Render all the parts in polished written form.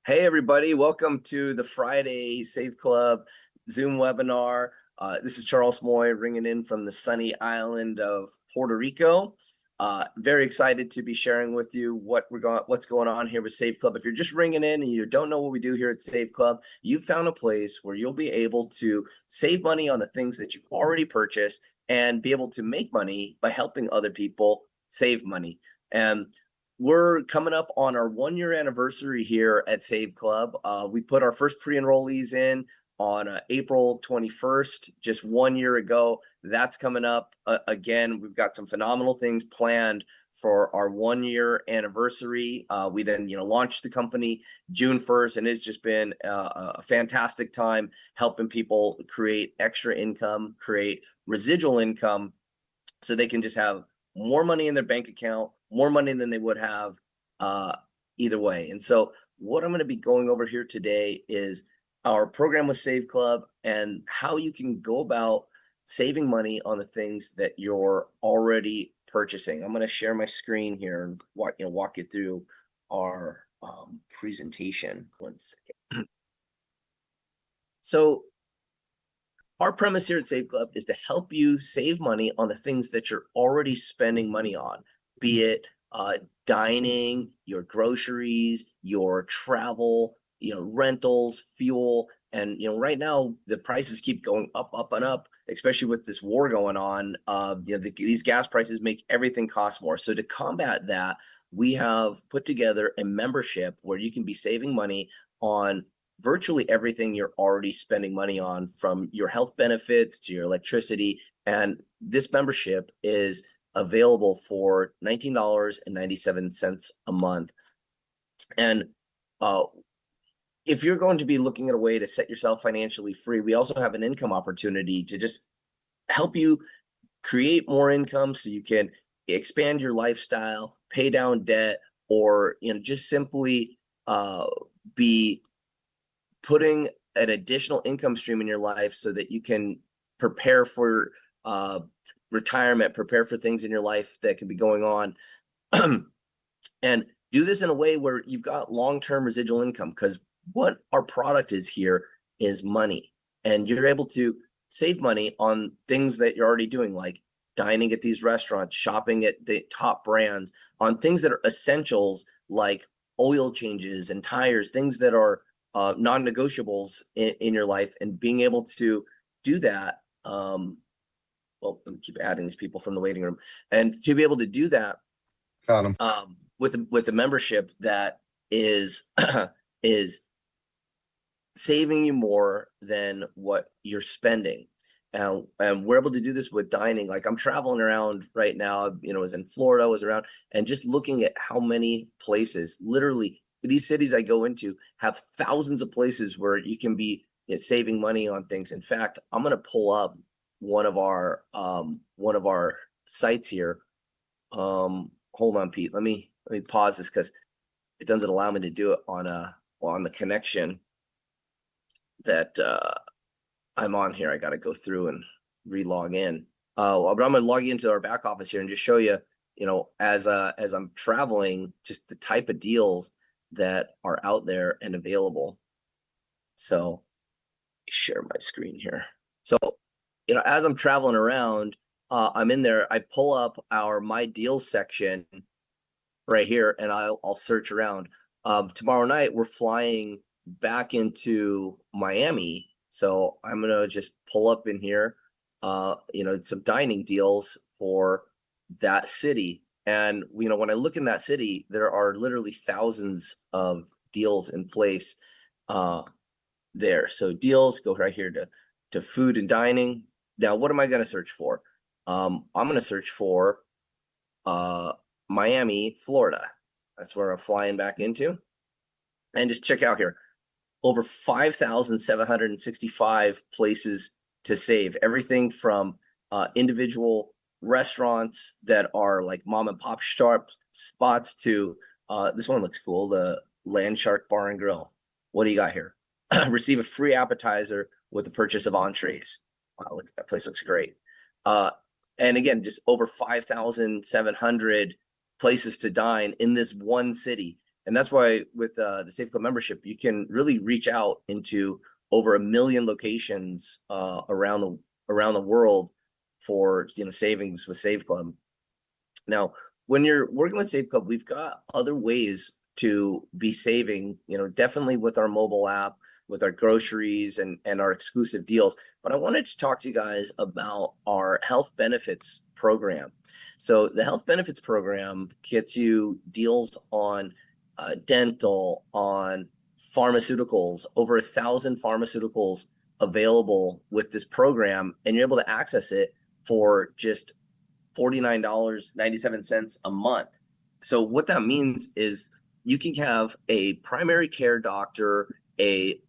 Hey everybody, welcome to the Friday Save Club Zoom webinar. This is Charles Moy ringing in from the sunny island of Puerto Rico. Very excited to be sharing with you what's going on here with Save Club. If you're just ringing in and you don't know what we do here at Save Club, you've found a place where you'll be able to save money on the things that you've already purchased and be able to make money by helping other people save money. And we're coming up on our 1-year anniversary here at Save Club. We put our first pre-enrollees in on April 21st, just 1 year ago. That's coming up again. We've got some phenomenal things planned for our 1-year anniversary. We then, launched the company June 1st, and it's just been a fantastic time helping people create extra income, create residual income, so they can just have more money in their bank account, more money than they would have either way. And so what I'm going to be going over here today is our program with Save Club and how you can go about saving money on the things that you're already purchasing. I'm going to share my screen here and walk you through our presentation. One second. So our premise here at Save Club is to help you save money on the things that you're already spending money on, be it dining, your groceries, your travel, rentals, fuel. And, right now the prices keep going up, up and up, especially with this war going on. These gas prices make everything cost more. So to combat that, we have put together a membership where you can be saving money on virtually everything you're already spending money on, from your health benefits to your electricity. And this membership is available for $19.97 a month. And if you're going to be looking at a way to set yourself financially free, we also have an income opportunity to just help you create more income so you can expand your lifestyle, pay down debt, or just simply be putting an additional income stream in your life so that you can prepare for retirement, prepare for things in your life that can be going on, and do this in a way where you've got long-term residual income. Because what our product is here is money, and you're able to save money on things that you're already doing, like dining at these restaurants, shopping at the top brands, on things that are essentials like oil changes and tires, things that are non-negotiables in your life. And being able to do that, well, let me keep adding these people from the waiting room, and to be able to do that with a membership that is is saving you more than what you're spending. And we're able to do this with dining. Like, I'm traveling around right now, I was in Florida, I was around, and just looking at how many places, literally these cities I go into have thousands of places where you can be saving money on things. In fact, I'm going to pull up one of our sites here. Hold on, Pete. Let me pause this because it doesn't allow me to do it on the connection that I'm on here. I got to go through and re-log in. But I'm going to log into our back office here and just show you, as I'm traveling, just the type of deals that are out there and available. So share my screen here. So, as I'm traveling around, I'm in there, I pull up our My Deals section right here, and I'll search around. Tomorrow night, we're flying back into Miami. So I'm going to just pull up in here, some dining deals for that city. And, when I look in that city, there are literally thousands of deals in place there. So deals, go right here to food and dining. Now, what am I going to search for? I'm going to search for Miami, Florida. That's where I'm flying back into. And just check out here. Over 5,765 places to save. Everything from individual restaurants that are like mom and pop spots to this one looks cool, the Land Shark Bar and Grill. What do you got here? Receive a free appetizer with the purchase of entrees. Wow, look, that place looks great. And again, just over 5,700 places to dine in this one city. And that's why with the Save Club membership, you can really reach out into over 1 million locations around the world for savings with Save Club. Now, when you're working with Save Club, we've got other ways to be saving, definitely with our mobile app, with our groceries and our exclusive deals. But I wanted to talk to you guys about our health benefits program. So the health benefits program gets you deals on dental, on pharmaceuticals, over 1,000 pharmaceuticals available with this program, and you're able to access it for just $49.97 a month. So what that means is you can have a primary care doctor, a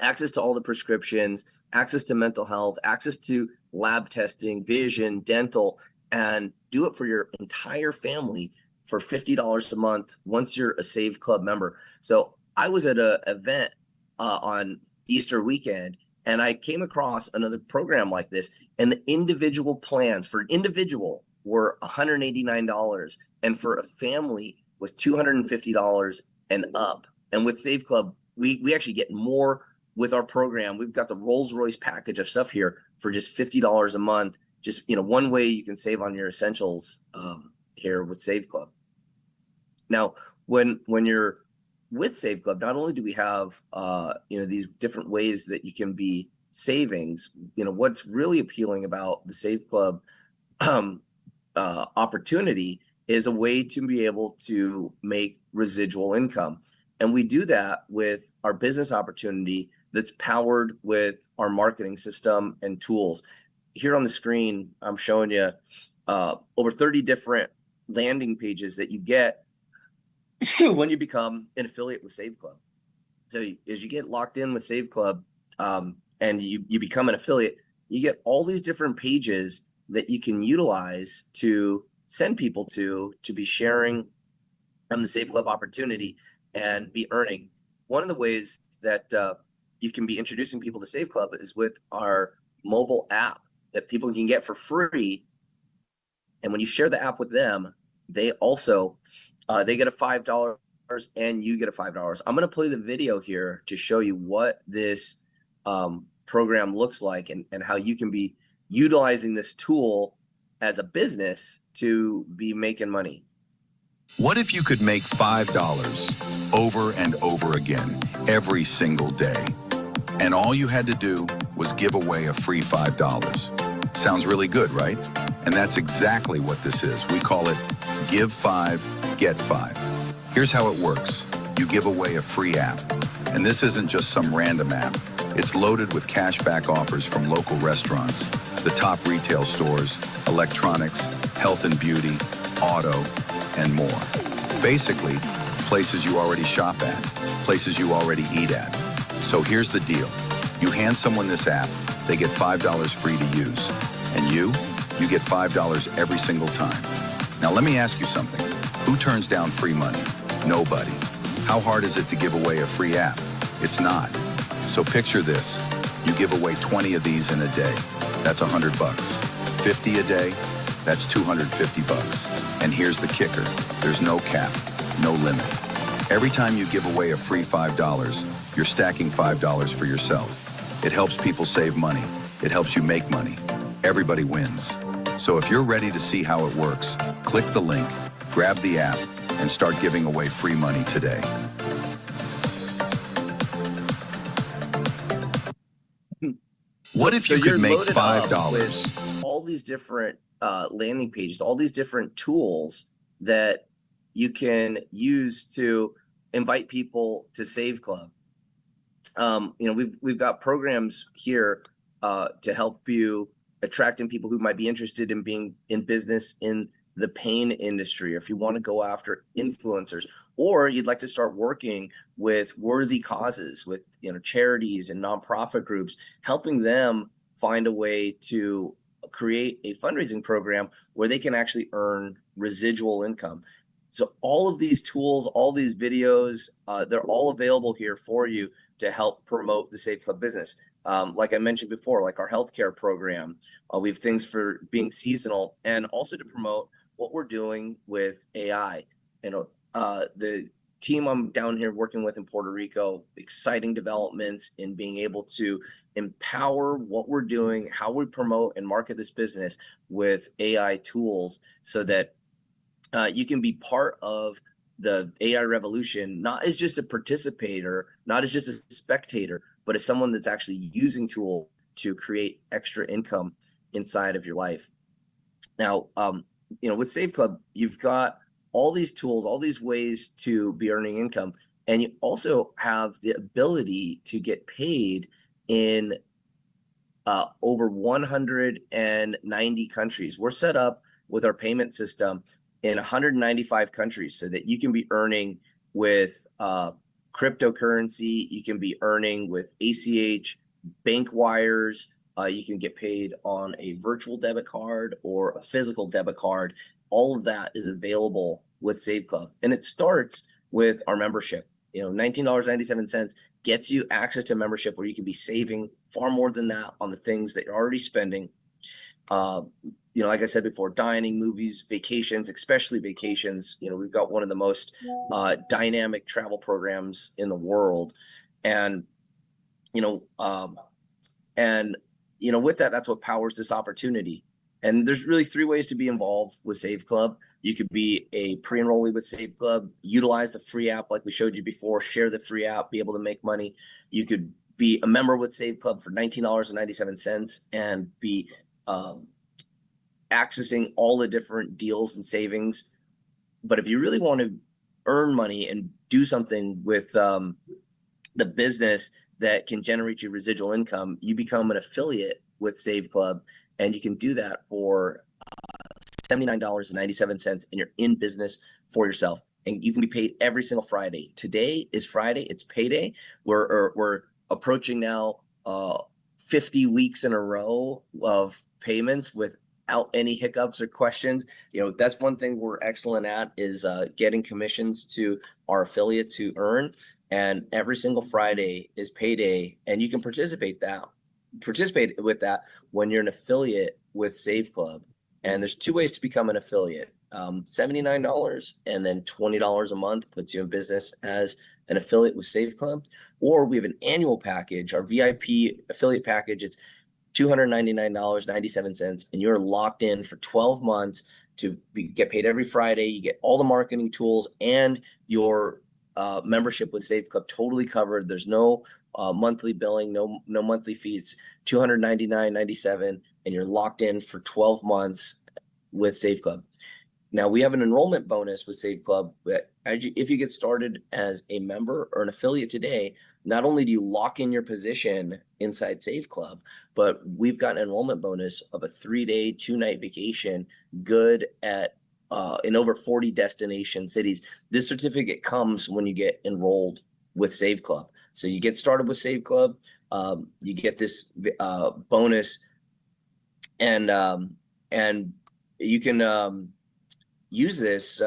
access to all the prescriptions, access to mental health, access to lab testing, vision, dental, and do it for your entire family for $50 a month once you're a Save Club member. So I was at an event on Easter weekend, and I came across another program like this, and the individual plans for an individual were $189, and for a family was $250 and up. And with Save Club, we actually get more with our program. We've got the Rolls-Royce package of stuff here for just $50 a month. Just one way you can save on your essentials here with Save Club. Now, when you're with Save Club, not only do we have these different ways that you can be savings, what's really appealing about the Save Club opportunity is a way to be able to make residual income. And we do that with our business opportunity that's powered with our marketing system and tools. Here on the screen, I'm showing you over 30 different landing pages that you get when you become an affiliate with Save Club. So as you get locked in with Save Club and you become an affiliate, you get all these different pages that you can utilize to send people to be sharing on the Save Club opportunity and be earning. One of the ways that you can be introducing people to Save Club is with our mobile app that people can get for free. And when you share the app with them, they also they get a $5 and you get a $5. I'm going to play the video here to show you what this program looks like and how you can be utilizing this tool as a business to be making money. What if you could make $5 over and over again every single day? And all you had to do was give away a free $5. Sounds really good, right? And that's exactly what this is. We call it Give 5, Get 5. Here's how it works. You give away a free app. And this isn't just some random app. It's loaded with cashback offers from local restaurants, the top retail stores, electronics, health and beauty, auto, and more. Basically, places you already shop at, places you already eat at. So here's the deal. You hand someone this app, they get $5 free to use. And you get $5 every single time. Now let me ask you something. Who turns down free money? Nobody. How hard is it to give away a free app? It's not. So picture this. You give away 20 of these in a day. That's $100. 50 a day, that's $250. And here's the kicker. There's no cap, no limit. Every time you give away a free $5, you're stacking $5 for yourself. It helps people save money. It helps you make money. Everybody wins. So if you're ready to see how it works, click the link, grab the app, and start giving away free money today. What if you could make $5? With all these different landing pages, all these different tools that you can use to invite people to Save Club. We've got programs here to help you attract in people who might be interested in being in business in the pain industry, or if you want to go after influencers, or you'd like to start working with worthy causes, with charities and nonprofit groups, helping them find a way to create a fundraising program where they can actually earn residual income. So all of these tools, all these videos, they're all available here for you to help promote the Save Club business. Like I mentioned before, like our healthcare program, we have things for being seasonal, and also to promote what we're doing with AI. The team I'm down here working with in Puerto Rico, exciting developments in being able to empower what we're doing, how we promote and market this business with AI tools so that you can be part of the AI revolution, not as just a participator, not as just a spectator, but as someone that's actually using tool to create extra income inside of your life. Now, with Save Club, you've got all these tools, all these ways to be earning income, and you also have the ability to get paid in over 190 countries. We're set up with our payment system in 195 countries so that you can be earning with cryptocurrency, you can be earning with ACH, bank wires, you can get paid on a virtual debit card or a physical debit card. All of that is available with Save Club. And it starts with our membership. $19.97 gets you access to a membership where you can be saving far more than that on the things that you're already spending. Like I said before, dining, movies, vacations, especially vacations. We've got one of the most dynamic travel programs in the world. And, with that, that's what powers this opportunity. And there's really three ways to be involved with Save Club. You could be a pre-enrollee with Save Club, utilize the free app like we showed you before, share the free app, be able to make money. You could be a member with Save Club for $19.97 and be accessing all the different deals and savings. But if you really want to earn money and do something with the business that can generate you residual income, you become an affiliate with Save Club, and you can do that for $79.97, and you're in business for yourself. And you can be paid every single Friday. Today is Friday. It's payday. We're approaching now 50 weeks in a row of payments without any hiccups or questions. That's one thing we're excellent at is getting commissions to our affiliates who earn. And every single Friday is payday, and you can participate with that when you're an affiliate with Save Club. And there's two ways to become an affiliate. $79 and then $20 a month puts you in business as an affiliate with Save Club. Or we have an annual package, our VIP affiliate package. It's $299.97, and you're locked in for 12 months to get paid every Friday. You get all the marketing tools and your membership with Save Club totally covered. There's no monthly billing, no monthly fees. $299.97, and you're locked in for 12 months with Save Club. Now, we have an enrollment bonus with Save Club that if you get started as a member or an affiliate today, not only do you lock in your position inside Save Club, but we've got an enrollment bonus of a 3-day, 2-night vacation, good at in over 40 destination cities. This certificate comes when you get enrolled with Save Club. So you get started with Save Club, you get this bonus, and you can use this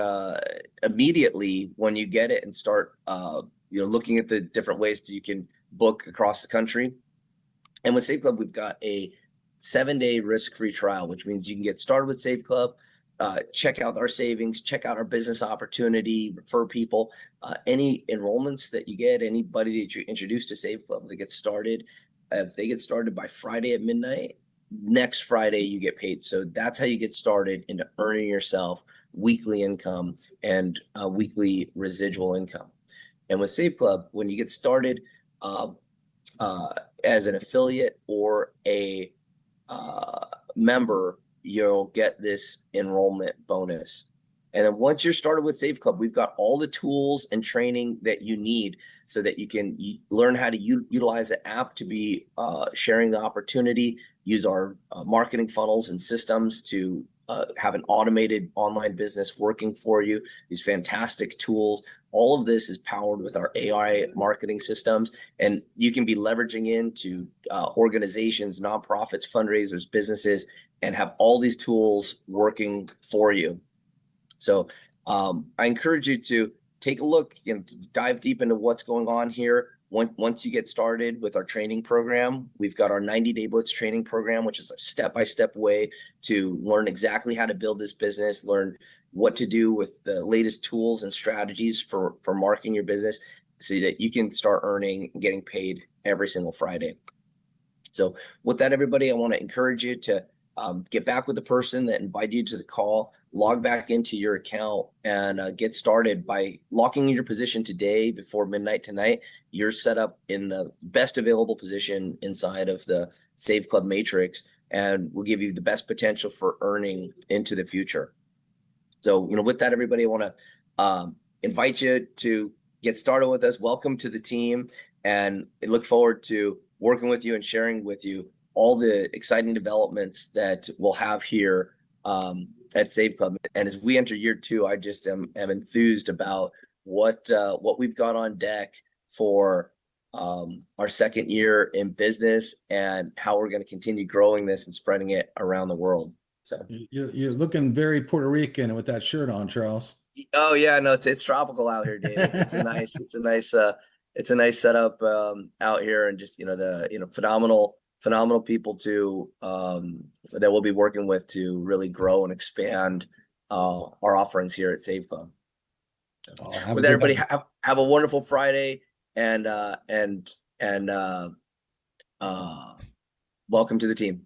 immediately when you get it and start looking at the different ways that you can book across the country. And with Save Club, we've got a 7-day risk-free trial, which means you can get started with Save Club, check out our savings, check out our business opportunity, refer people. Any enrollments that you get, anybody that you introduce to Save Club that gets started, if they get started by Friday at midnight, next Friday you get paid. So that's how you get started into earning yourself weekly income and weekly residual income. And with Save Club, when you get started as an affiliate or a member, you'll get this enrollment bonus. And then once you're started with Save Club, we've got all the tools and training that you need so that you can learn how to utilize the app to be sharing the opportunity, use our marketing funnels and systems to have an automated online business working for you, these fantastic tools. All of this is powered with our AI marketing systems, and you can be leveraging into organizations, nonprofits, fundraisers, businesses, and have all these tools working for you. So I encourage you to take a look, to dive deep into what's going on here. Once you get started with our training program, we've got our 90-day Blitz training program, which is a step-by-step way to learn exactly how to build this business, learn what to do with the latest tools and strategies for marketing your business so that you can start earning and getting paid every single Friday. So with that, everybody, I want to encourage you to get back with the person that invited you to the call, log back into your account, and get started by locking in your position today before midnight tonight. You're set up in the best available position inside of the Save Club Matrix, and will give you the best potential for earning into the future. So, with that, everybody, I want to invite you to get started with us. Welcome to the team, and I look forward to working with you and sharing with you all the exciting developments that we'll have here at Save Club. And as we enter year 2, I just am enthused about what we've got on deck for our second year in business, and how we're going to continue growing this and spreading it around the world. So You're looking very Puerto Rican with that shirt on, Charles. oh yeah, no, it's tropical out here, Dave. It's a nice setup out here, and just the phenomenal people to that we'll be working with to really grow and expand our offerings here at Save Club. With everybody, have a wonderful Friday, and welcome to the team.